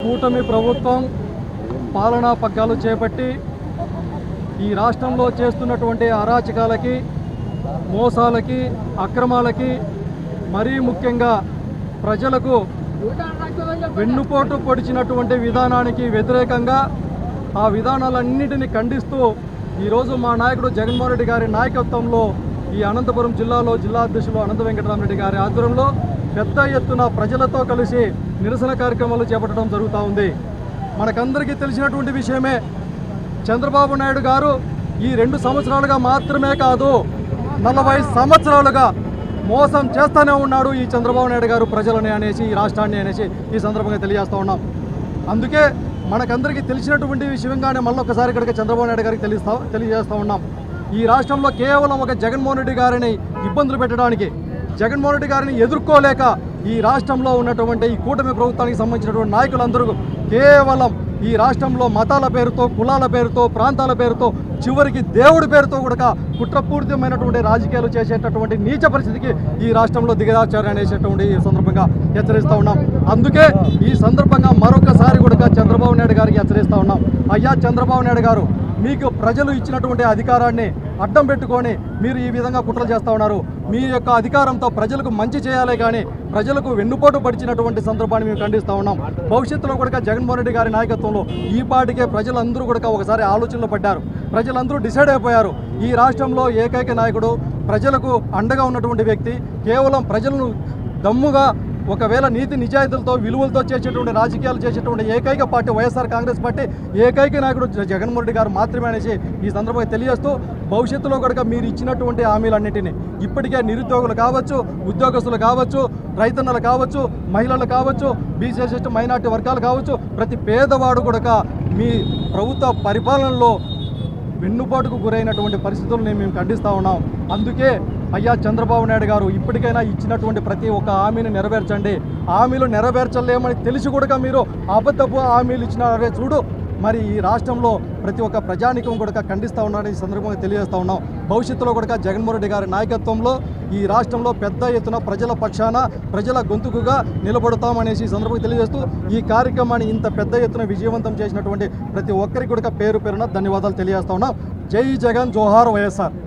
కూటమి ప్రభుత్వం పాలనా పగ్గాలు చేపట్టి ఈ రాష్ట్రంలో చేస్తున్నటువంటి అరాచకాలకి, మోసాలకి, అక్రమాలకి, మరీ ముఖ్యంగా ప్రజలకు వెన్నుపోటు పొడిచినటువంటి విధానానికి వ్యతిరేకంగా ఆ విధానాలన్నిటినీ ఖండిస్తూ ఈరోజు మా నాయకుడు జగన్మోహన్ రెడ్డి గారి నాయకత్వంలో ఈ అనంతపురం జిల్లాలో జిల్లా అధ్యక్షులు అనంత వెంకటరామరెడ్డి గారి ఆధ్వర్యంలో పెద్ద ఎత్తున ప్రజలతో కలిసి నిరసన కార్యక్రమాలు చేపట్టడం జరుగుతూ ఉంది. మనకందరికీ తెలిసినటువంటి విషయమే, చంద్రబాబు నాయుడు గారు ఈ 2 సంవత్సరాలుగా మాత్రమే కాదు 40 సంవత్సరాలుగా మోసం చేస్తూనే ఉన్నాడు ఈ చంద్రబాబు నాయుడు గారు ప్రజలని అనేసి, ఈ రాష్ట్రాన్ని అనేసి ఈ సందర్భంగా తెలియజేస్తూ ఉన్నాం. అందుకే మనకందరికీ తెలిసినటువంటి విషయంగానే మళ్ళీ ఒకసారి ఇక్కడికి చంద్రబాబు నాయుడు గారికి తెలియజేస్తూ ఉన్నాం. ఈ రాష్ట్రంలో కేవలం ఒక జగన్మోహన్ రెడ్డి గారిని ఇబ్బందులు పెట్టడానికి, జగన్మోహన్ రెడ్డి గారిని ఎదుర్కోలేక ఈ రాష్ట్రంలో ఉన్నటువంటి ఈ కూటమి ప్రభుత్వానికి సంబంధించినటువంటి నాయకులందరూ కేవలం ఈ రాష్ట్రంలో మతాల పేరుతో, కులాల పేరుతో, ప్రాంతాల పేరుతో, చివరికి దేవుడి పేరుతో కూడా కుట్రపూరితమైనటువంటి రాజకీయాలు చేసేటటువంటి నీచ పరిస్థితికి ఈ రాష్ట్రంలో దిగజార్చారు అనేటటువంటి ఈ సందర్భంగా హెచ్చరిస్తూ ఉన్నాం. అందుకే ఈ సందర్భంగా మరొకసారి కూడా చంద్రబాబు నాయుడు గారికి హెచ్చరిస్తూ ఉన్నాం. అయ్యా చంద్రబాబు నాయుడు గారు, మీకు ప్రజలు ఇచ్చినటువంటి అధికారాన్ని అడ్డం పెట్టుకొని మీరు ఈ విధంగా కుట్రలు చేస్తూ ఉన్నారు. మీ యొక్క అధికారంతో ప్రజలకు మంచి చేయాలి కానీ ప్రజలకు వెన్నుపోటు పడిచినటువంటి సందర్భాన్ని మేము ఖండిస్తూ ఉన్నాం. భవిష్యత్తులో కూడా జగన్మోహన్ రెడ్డి గారి నాయకత్వంలో ఈ పాటికే ప్రజలందరూ కూడా ఒకసారి ఆలోచనలో పడ్డారు. ప్రజలందరూ డిసైడ్ అయిపోయారు. ఈ రాష్ట్రంలో ఏకైక నాయకుడు, ప్రజలకు అండగా ఉన్నటువంటి వ్యక్తి, కేవలం ప్రజలను దమ్ముగా ఒకవేళ నీతి నిజాయితీలతో, విలువలతో చేసేటువంటి రాజకీయాలు చేసేటువంటి ఏకైక పార్టీ వైఎస్ఆర్ కాంగ్రెస్ పార్టీ, ఏకైక నాయకుడు జగన్మోహన్ రెడ్డి గారు మాత్రమే అనేసి ఈ సందర్భంగా తెలియజేస్తూ, భవిష్యత్తులో కూడా మీరు ఇచ్చినటువంటి హామీలన్నింటినీ ఇప్పటికే నిరుద్యోగులు కావచ్చు, ఉద్యోగస్తులు కావచ్చు, రైతన్నలు కావచ్చు, మహిళలు కావచ్చు, బీసీ ఎస్టీ మైనార్టీ వర్గాలు కావచ్చు, ప్రతి పేదవాడు కూడా మీ ప్రభుత్వ పరిపాలనలో వెన్నుబాటుకు గురైనటువంటి పరిస్థితులను మేము ఖండిస్తూ ఉన్నాం. అందుకే అయ్యా చంద్రబాబు నాయుడు గారు, ఇప్పటికైనా ఇచ్చినటువంటి ప్రతి ఒక్క హామీని నెరవేర్చండి. హామీలు నెరవేర్చలేమని తెలిసి కూడా మీరు అబద్ధపు హామీలు ఇచ్చినారే చూడు, మరి ఈ రాష్ట్రంలో ప్రతి ఒక్క ప్రజానికం కూడా ఖండిస్తూ ఉన్నారని ఈ సందర్భంగా తెలియజేస్తూ ఉన్నాం. భవిష్యత్తులో కూడా జగన్మోహన్ రెడ్డి గారి నాయకత్వంలో ఈ రాష్ట్రంలో పెద్ద ఎత్తున ప్రజల పక్షాన, ప్రజల గొంతుకుగా నిలబడతామనేసి ఈ సందర్భంగా తెలియజేస్తూ, ఈ కార్యక్రమాన్ని ఇంత పెద్ద ఎత్తున విజయవంతం చేసినటువంటి ప్రతి ఒక్కరికి కూడా పేరు పేరున ధన్యవాదాలు తెలియజేస్తా ఉన్నాం. జై జగన్, జోహార్ వైఎస్ఆర్.